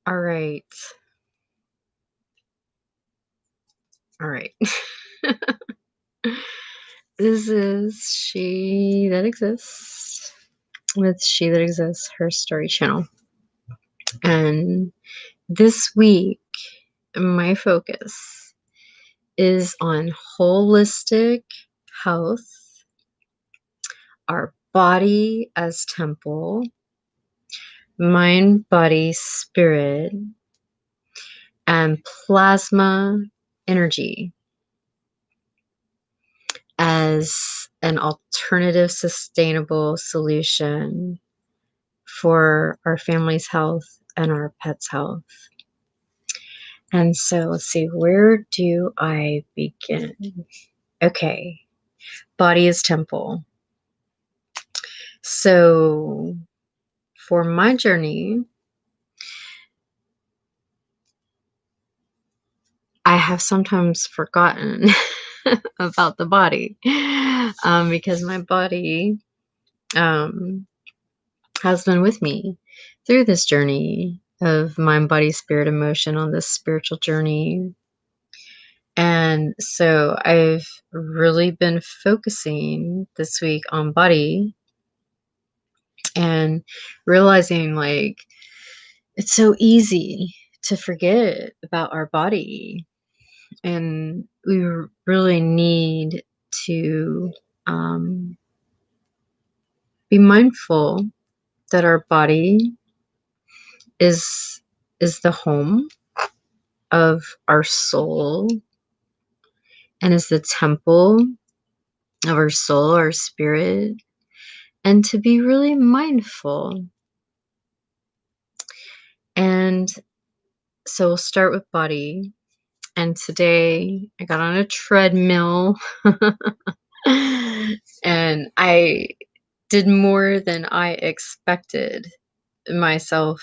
All right. All right. This is She That Exists with She That Exists, her story channel. And this week, my focus is on holistic health, our body as temple, mind, body, spirit, and plasma energy as an alternative sustainable solution for our family's health and our pets' health. And so let's see, where do I begin? Okay, body is temple. So for my journey, I have sometimes forgotten about the body because my body has been with me through this journey of mind, body, spirit, emotion, on this spiritual journey. And so I've really been focusing this week on body and realizing like it's so easy to forget about our body. And we really need to be mindful that our body is the home of our soul and is the temple of our soul, our spirit, and to be really mindful. And so we'll start with body. And today I got on a treadmill and I did more than I expected myself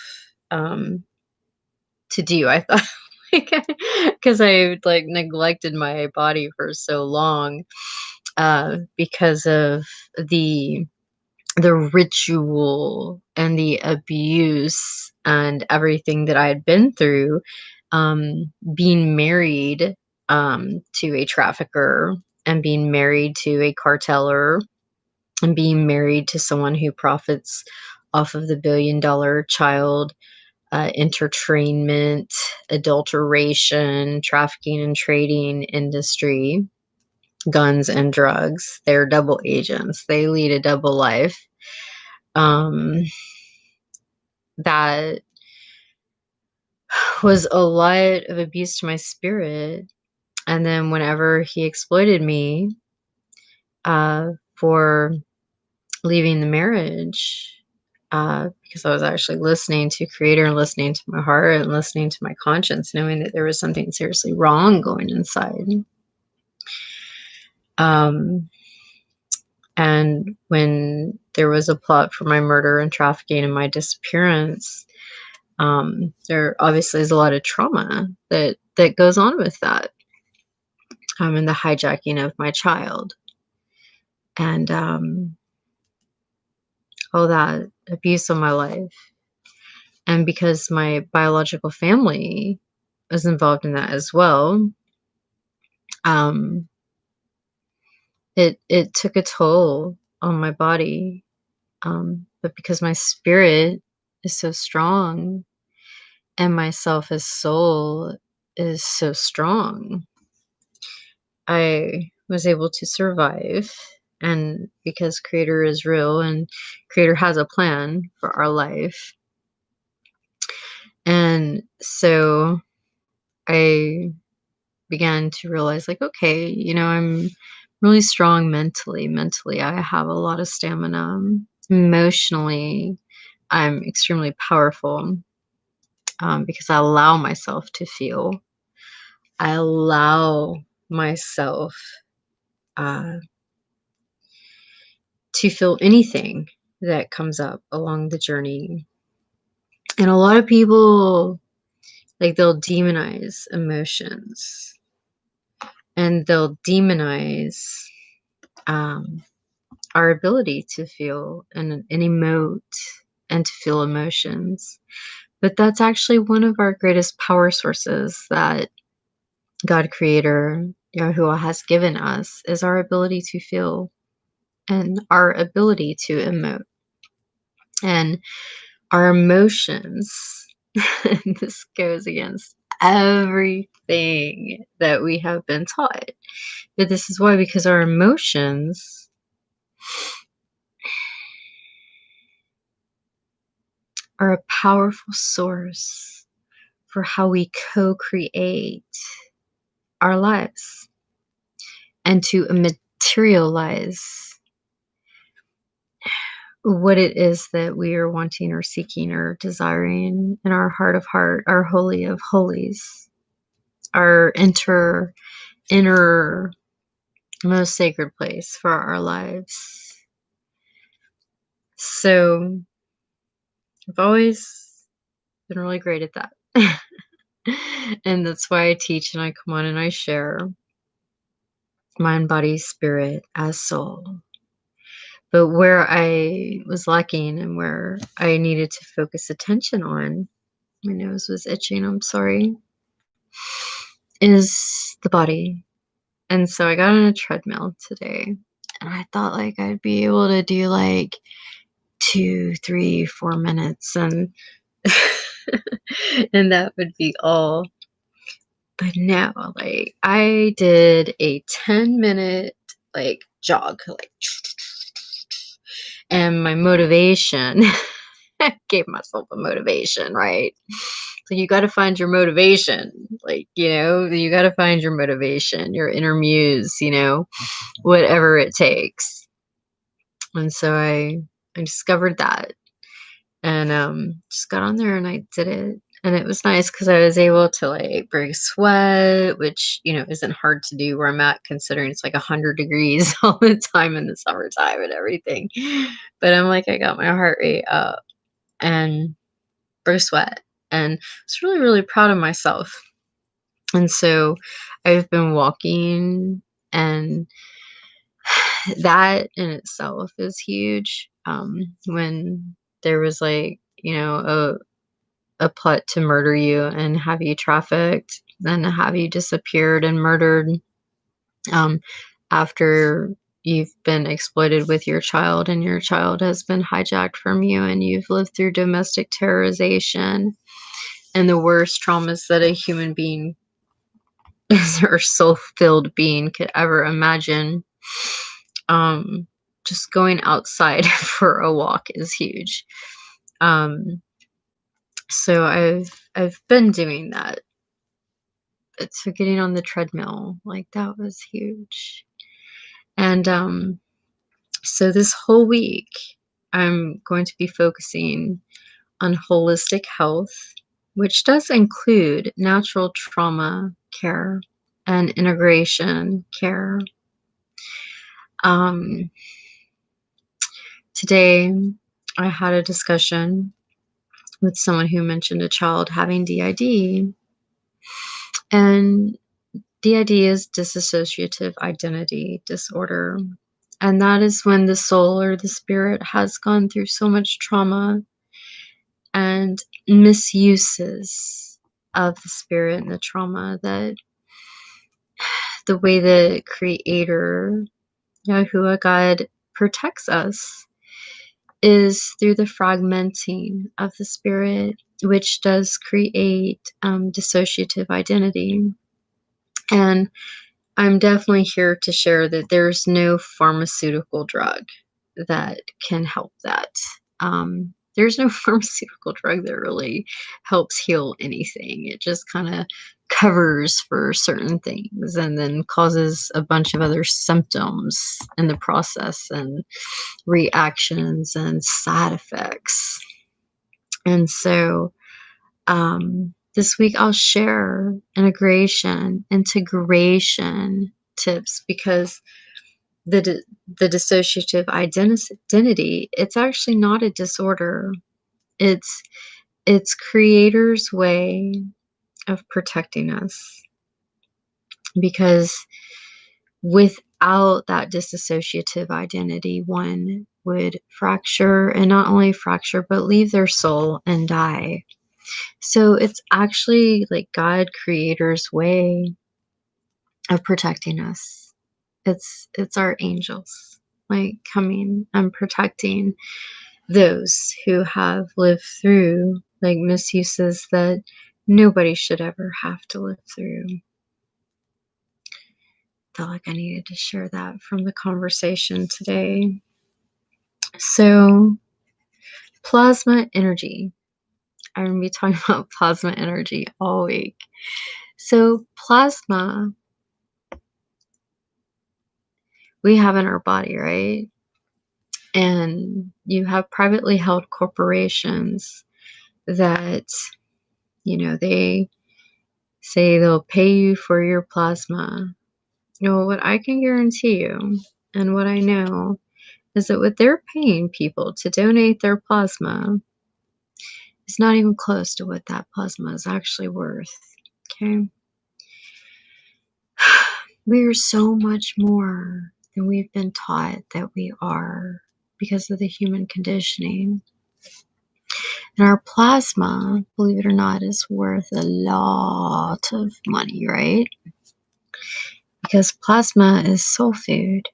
to do. I thought because I like neglected my body for so long because of the ritual and the abuse and everything that I had been through, being married to a trafficker and being married to a carteller and being married to someone who profits off of the billion-dollar child entertainment, adulteration, trafficking and trading industry, guns and drugs. They're double agents. They lead a double life. That was a lot of abuse to my spirit. And then whenever he exploited me for leaving the marriage, because I was actually listening to Creator and listening to my heart and listening to my conscience, knowing that there was something seriously wrong going inside. And when there was a plot for my murder and trafficking and my disappearance, there obviously is a lot of trauma that goes on with that, and the hijacking of my child, and all that abuse of my life. And because my biological family was involved in that as well, it took a toll on my body. But because my spirit is so strong and myself as soul is so strong, I was able to survive. And because Creator is real and Creator has a plan for our life. And so I began to realize, like, okay, I'm really strong mentally. Mentally, I have a lot of stamina. Emotionally, I'm extremely powerful because I allow myself to feel. I allow myself to feel anything that comes up along the journey. And a lot of people, like, they'll demonize emotions and they'll demonize our ability to feel and emote and to feel emotions. But that's actually one of our greatest power sources that God creator, Yahuwah, has given us, is our ability to feel and our ability to emote and our emotions. And this goes against everything that we have been taught. But this is why, because our emotions are a powerful source for how we co-create our lives and to materialize what it is that we are wanting or seeking or desiring in our heart of heart, our holy of holies, our inner most sacred place for our lives. So I've always been really great at that. And that's why I teach and I come on and I share mind, body, spirit as soul. But where I was lacking and where I needed to focus attention on, my nose was itching, I'm sorry, is the body. And so I got on a treadmill today and I thought like I'd be able to do like 2, 3, 4 minutes and and that would be all. But no, like I did a 10-minute like jog, like, and my motivation gave myself a motivation, right? So you got to find your motivation. Like, you got to find your motivation, your inner muse, whatever it takes. And so I discovered that and just got on there and I did it. And it was nice because I was able to like break sweat, which, isn't hard to do where I'm at, considering it's like 100 degrees all the time in the summertime and everything. But I'm like, I got my heart rate up and broke sweat. And I was really, really proud of myself. And so I've been walking, and that in itself is huge. When there was like, a plot to murder you and have you trafficked, then have you disappeared and murdered, um, after you've been exploited with your child and your child has been hijacked from you and you've lived through domestic terrorization and the worst traumas that a human being or soul-filled being could ever imagine. Just going outside for a walk is huge. So I've been doing that. So getting on the treadmill, like that was huge. And so this whole week I'm going to be focusing on holistic health, which does include natural trauma care and integration care. Today I had a discussion with someone who mentioned a child having DID, and DID is dissociative identity disorder. And that is when the soul or the spirit has gone through so much trauma and misuses of the spirit and the trauma that the way the Creator, Yahuwah God, protects us is through the fragmenting of the spirit, which does create dissociative identity. And I'm definitely here to share that there's no pharmaceutical drug that can help that. There's no pharmaceutical drug that really helps heal anything. It just kind of covers for certain things and then causes a bunch of other symptoms in the process and reactions and side effects. And so this week I'll share integration tips, because the dissociative identity, it's actually not a disorder. It's Creator's way of protecting us, because without that dissociative identity, one would fracture, and not only fracture but leave their soul and die. So it's actually like God creator's way of protecting us. It's our angels like coming and protecting those who have lived through like misuses that nobody should ever have to live through. Felt like I needed to share that from the conversation today. So, plasma energy. I'm going to be talking about plasma energy all week. So, plasma we have in our body, right? And you have privately held corporations that, they say they'll pay you for your plasma. What I can guarantee you, and what I know, is that what they're paying people to donate their plasma is not even close to what that plasma is actually worth. Okay? We are so much more than we've been taught that we are because of the human conditioning. And our plasma, believe it or not, is worth a lot of money, right? Because plasma is soul food.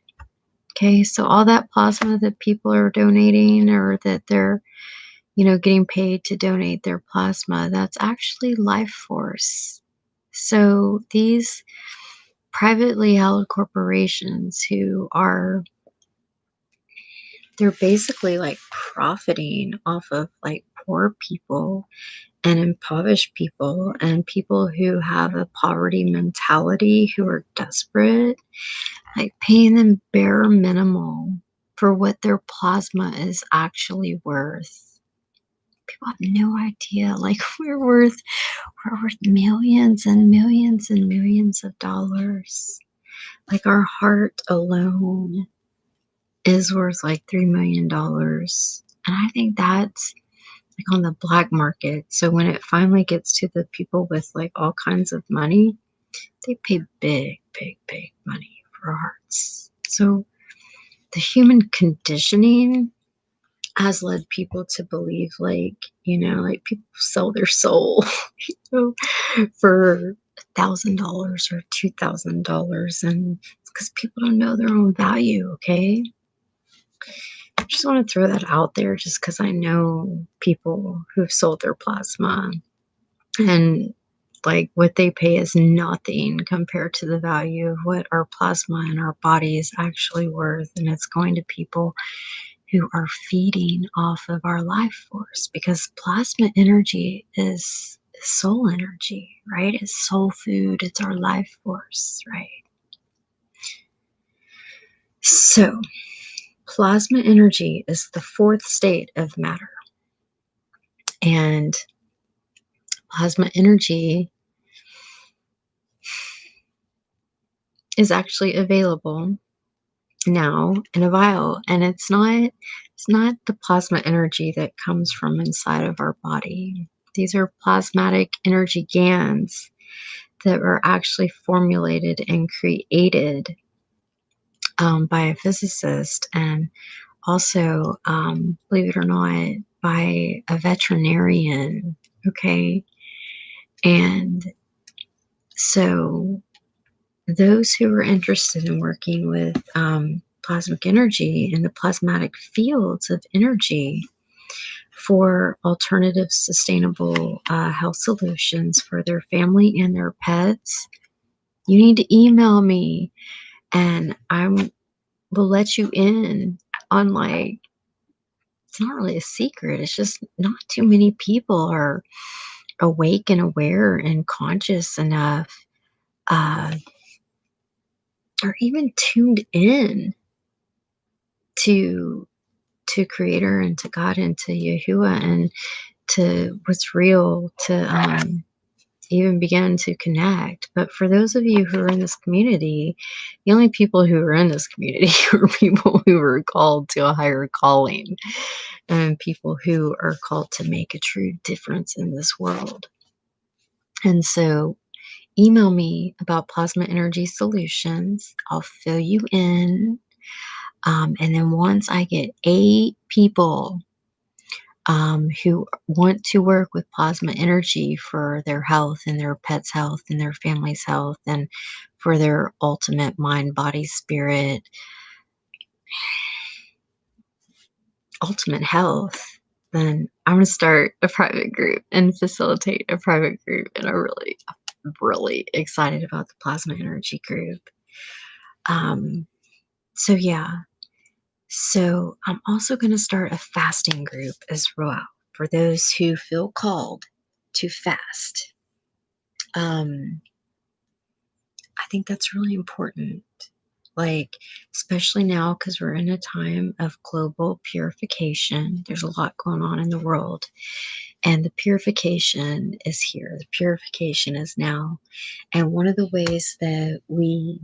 Okay, so all that plasma that people are donating or that they're, getting paid to donate their plasma, that's actually life force. So these privately held corporations they're basically like profiting off of like poor people and impoverished people and people who have a poverty mentality who are desperate, like paying them bare minimal for what their plasma is actually worth. People have no idea. Like we're worth millions and millions and millions of dollars. Like our heart alone is worth like $3 million. And I think that's like on the black market. So when it finally gets to the people with like all kinds of money, they pay big, big, big money for our hearts. So the human conditioning has led people to believe like people sell their soul, know, for $1,000 or $2,000. And it's because people don't know their own value, okay? I just want to throw that out there just because I know people who've sold their plasma and like what they pay is nothing compared to the value of what our plasma in our body is actually worth. And it's going to people who are feeding off of our life force because plasma energy is soul energy, right? It's soul food, it's our life force, right? So, plasma energy is the fourth state of matter. And plasma energy is actually available now in a vial, and it's not the plasma energy that comes from inside of our body. These are plasmatic energy GANs that were actually formulated and created by a physicist and also, believe it or not, by a veterinarian. Okay. And so those who are interested in working with plasmic energy and the plasmatic fields of energy for alternative sustainable health solutions for their family and their pets, you need to email me and I will let you in on like, it's not really a secret. It's just not too many people are awake and aware and conscious enough uh, or even tuned in to creator and to God and to Yahuwah and to what's real to even begin to connect. But for those of you who are in this community, the only people who are in this community are people who are called to a higher calling and people who are called to make a true difference in this world. And so email me about plasma energy solutions. I'll fill you in. And then once I get 8 people who want to work with plasma energy for their health and their pets' health and their family's health and for their ultimate mind, body, spirit, ultimate health, then I'm going to start a private group and facilitate a private group. And I'm really excited about the plasma energy group. Um, so, yeah. So, I'm also going to start a fasting group as well for those who feel called to fast. Um, I think that's really important. Like, especially now, because we're in a time of global purification. There's a lot going on in the world, and the purification is here. The purification is now. And one of the ways that we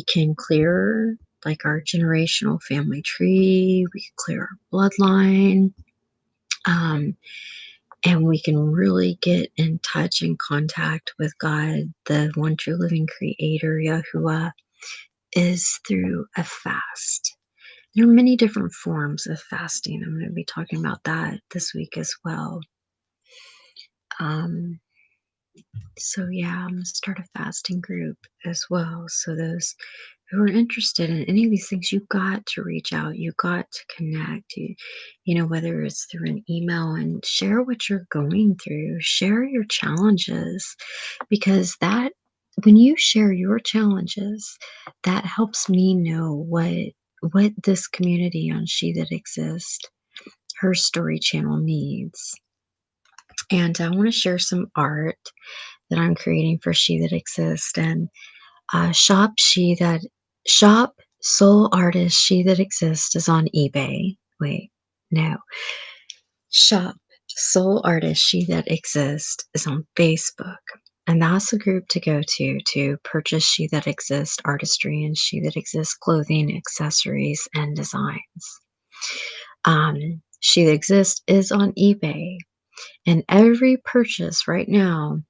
can clear like our generational family tree, we can clear our bloodline, um, and we can really get in touch and contact with God, the one true living creator, Yahuwah, is through a fast. There are many different forms of fasting. I'm going to be talking about that this week as well. Um, so, yeah, I'm going to start a fasting group as well. So, those who are interested in any of these things, you've got to reach out. You've got to connect. Whether it's through an email, and share what you're going through, share your challenges, because that when you share your challenges, that helps me know what this community on She That Exists, her story channel, needs. And I want to share some art that I'm creating for She That Exists. And shop soul artist She That Exists is on eBay. Wait, no. Shop soul artist She That Exists is on Facebook. And that's a group to go to purchase She That Exists artistry and She That Exists clothing, accessories, and designs. She That Exists is on eBay. And every purchase right now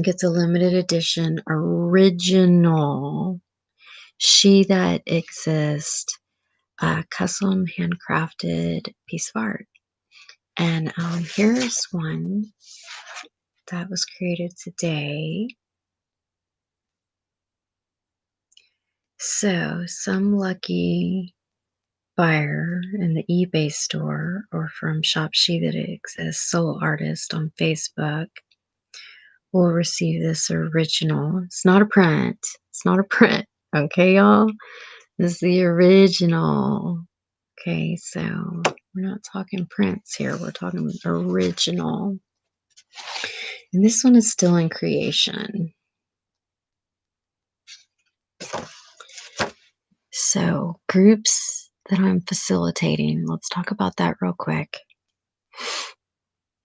gets a limited edition original She That Exists custom handcrafted piece of art. And here's one that was created today. So, some lucky buyer in the eBay store or from Shop She That Exists Soul Artist on Facebook will receive this original. It's not a print. It's not a print. Okay, y'all? This is the original. Okay, so we're not talking prints here. We're talking original. And this one is still in creation. So, groups that I'm facilitating, let's talk about that real quick.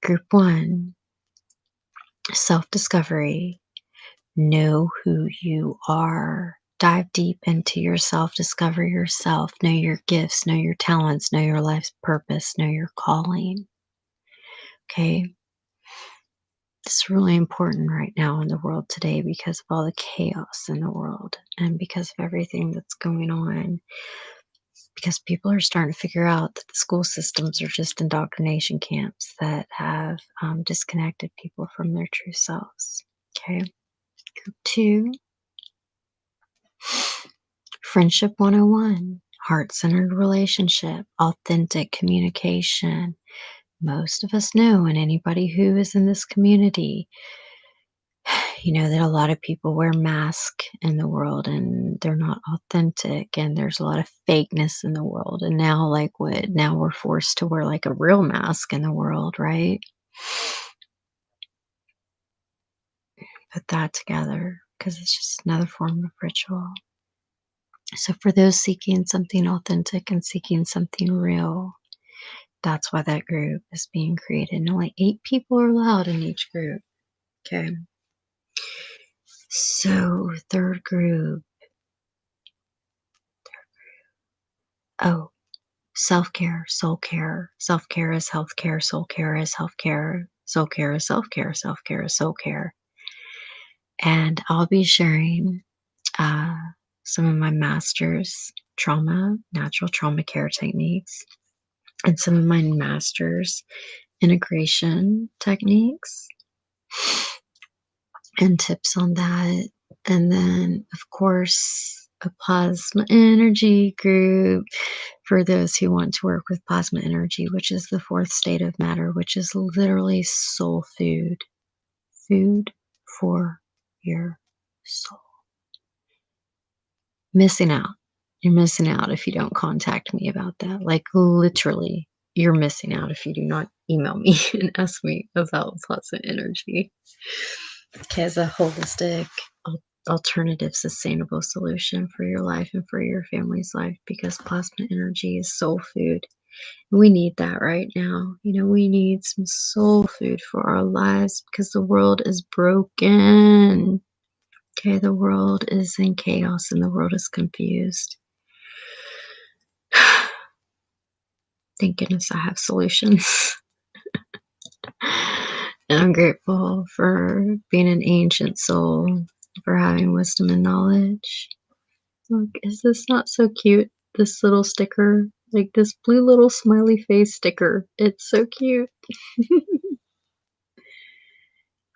Group 1, self-discovery. Know who you are. Dive deep into yourself, discover yourself, know your gifts, know your talents, know your life's purpose, know your calling. Okay? It's really important right now in the world today because of all the chaos in the world and because of everything that's going on. Because people are starting to figure out that the school systems are just indoctrination camps that have disconnected people from their true selves. Okay. Group 2, Friendship 101, heart centered relationship, authentic communication. Most of us know, and anybody who is in this community, that a lot of people wear masks in the world and they're not authentic, and there's a lot of fakeness in the world. And now, like, what? Now we're forced to wear like a real mask in the world, right? Put that together because it's just another form of ritual. So, for those seeking something authentic and seeking something real, that's why that group is being created. And only 8 people are allowed in each group. Okay. So, third group. Oh, self care, soul care. Self care is health care. Soul care is health care. Soul care is self care. Self care is soul care. And I'll be sharing uh, some of my master's natural trauma care techniques. and some of my master's integration techniques and tips on that. And then, of course, a plasma energy group for those who want to work with plasma energy, which is the fourth state of matter, which is literally soul food, food for your soul. Missing out. You're missing out if you don't contact me about that. Like, literally, you're missing out if you do not email me and ask me about plasma energy. Okay, as a holistic, alternative, sustainable solution for your life and for your family's life, because plasma energy is soul food. We need that right now. We need some soul food for our lives because the world is broken. Okay, the world is in chaos and the world is confused. Thank goodness I have solutions. And I'm grateful for being an ancient soul, for having wisdom and knowledge. Look, is this not so cute? This little sticker, like this blue little smiley face sticker. It's so cute.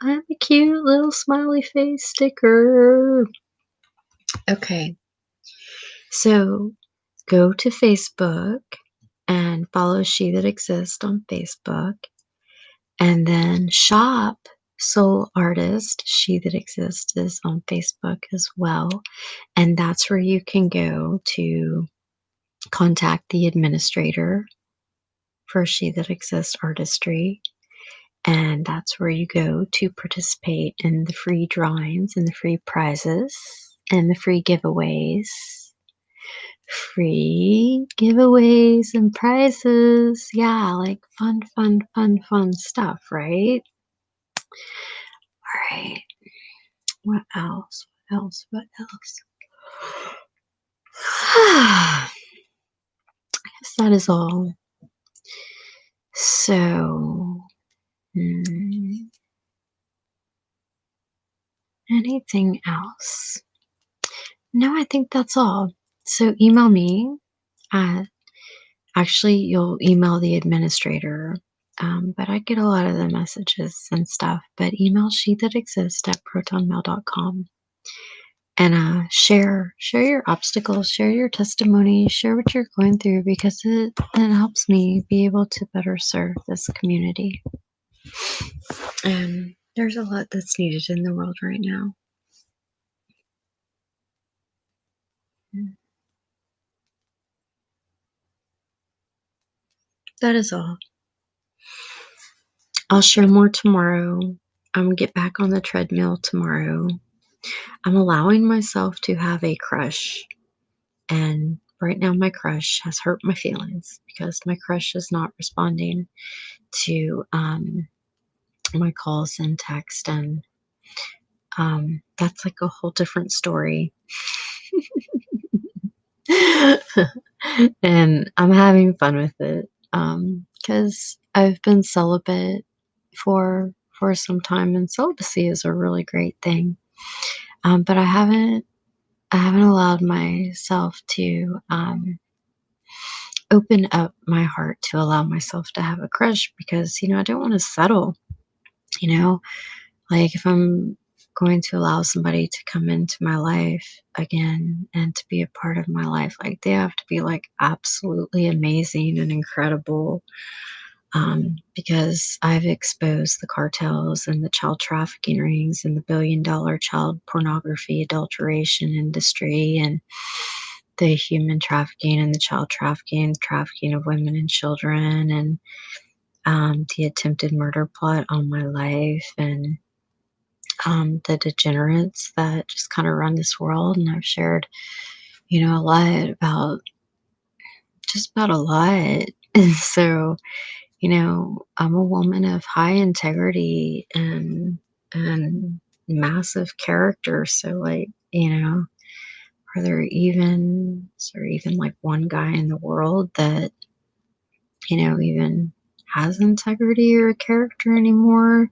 I'm a cute little smiley face sticker. Okay, so go to Facebook and follow She That Exists on Facebook, and then shop Soul Artist She That Exists is on Facebook as well, and that's where you can go to contact the administrator for She That Exists Artistry, and that's where you go to participate in the free drawings and the free prizes and the free giveaways. Free giveaways and prizes. Yeah, like fun stuff, right? All right. What else? What else? I guess that is all. So, anything else? No, I think that's all. So email me at, actually, you'll email the administrator, but I get a lot of the messages and stuff. But email SheThatExists at protonmail.com, and share your obstacles, share your testimony, share what you're going through, because it helps me be able to better serve this community. And there's a lot that's needed in the world right now. That is all. I'll share more tomorrow. I'm gonna get back on the treadmill tomorrow. I'm allowing myself to have a crush. And right now, my crush has hurt my feelings because my crush is not responding to my calls and text. And that's like a whole different story. And I'm having fun with it because I've been celibate for some time, and celibacy is a really great thing. But I haven't allowed myself to open up my heart to allow myself to have a crush, because I don't want to settle. Like, if I'm going to allow somebody to come into my life again and to be a part of my life, like, they have to be like absolutely amazing and incredible. Because I've exposed the cartels and the child trafficking rings and the billion-dollar child pornography adulteration industry, and the human trafficking and the child trafficking of women and children, and the attempted murder plot on my life, and the degenerates that just kind of run this world. And I've shared, a lot about, just about a lot. And so, I'm a woman of high integrity and massive character. So, like, is there even like one guy in the world that, even has integrity or a character anymore?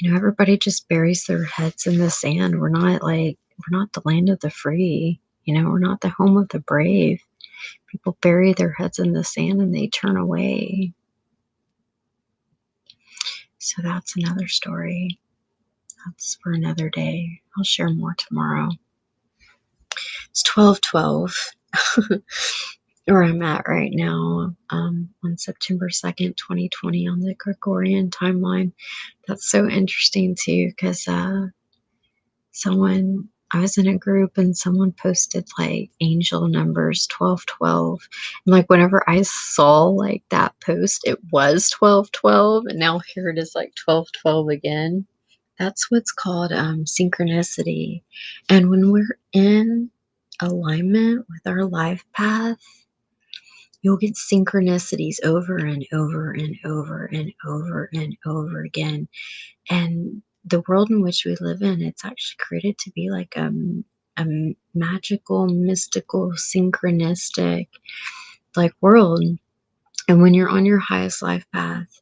Everybody just buries their heads in the sand. We're not the land of the free. We're not the home of the brave. People bury their heads in the sand and they turn away. So that's another story. That's for another day. I'll share more tomorrow. It's 12:12 where I'm at right now, on September 2nd, 2020 on the Gregorian timeline. That's so interesting too, because I was in a group and someone posted like angel numbers 1212. And like whenever I saw like that post, it was 1212. And now here it is like 1212 again. That's what's called synchronicity. And when we're in alignment with our life path, you'll get synchronicities over and over and over and over and over again. And the world in which we live in, it's actually created to be like a magical, mystical, synchronistic like world. And when you're on your highest life path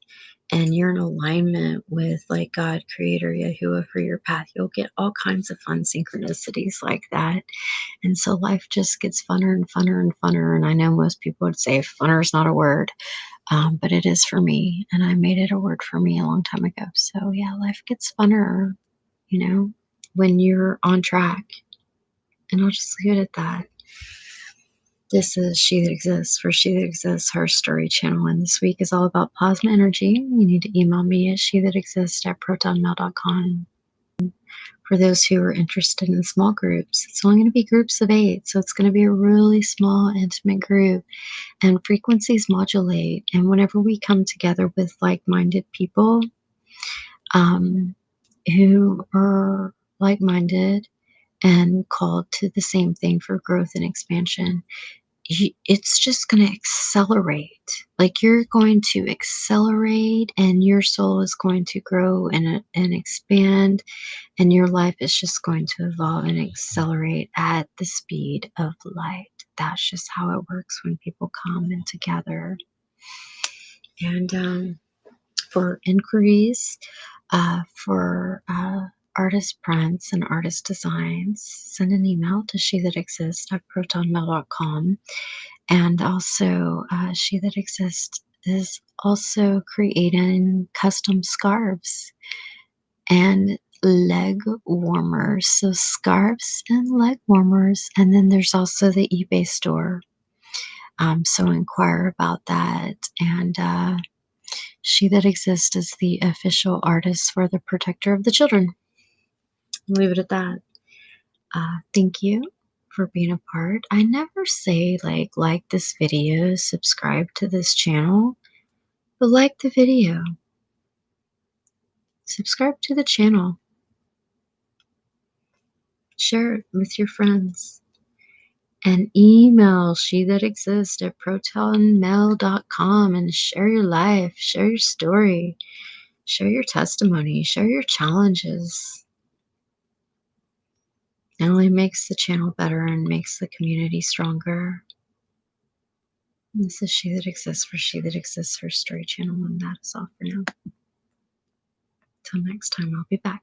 and you're in alignment with like God, Creator, Yahuwah for your path, you'll get all kinds of fun synchronicities like that. And so life just gets funner and funner and funner. And I know most people would say funner is not a word, but it is for me. And I made it a word for me a long time ago. So yeah, life gets funner, when you're on track. And I'll just leave it at that. This is She That Exists for She That Exists, her story channel. And this week is all about plasma energy. You need to email me at SheThatExists@protonmail.com. For those who are interested in small groups, it's only going to be groups of 8. So it's going to be a really small, intimate group. And frequencies modulate. And whenever we come together with like-minded people who are like-minded and called to the same thing for growth and expansion, it's just going to accelerate. Like you're going to accelerate and your soul is going to grow and expand, and your life is just going to evolve and accelerate at the speed of light. That's just how it works when people come in together. And for inquiries, for artist prints and artist designs, send an email to SheThatExists@protonmail.com. And also, She That Exists is also creating custom scarves and leg warmers. So scarves and leg warmers. And then there's also the eBay store. So inquire about that. And She That Exists is the official artist for the Protector of the Children. I'll leave it at that. Thank you for being a part. I never say like this video, subscribe to this channel, but like the video. Subscribe to the channel. Share it with your friends. And email SheThatExists@protonmail.com and share your life, share your story, share your testimony, share your challenges. It only makes the channel better and makes the community stronger. And this is She That Exists for She That Exists, her story channel, and that is all for now. Till next time, I'll be back.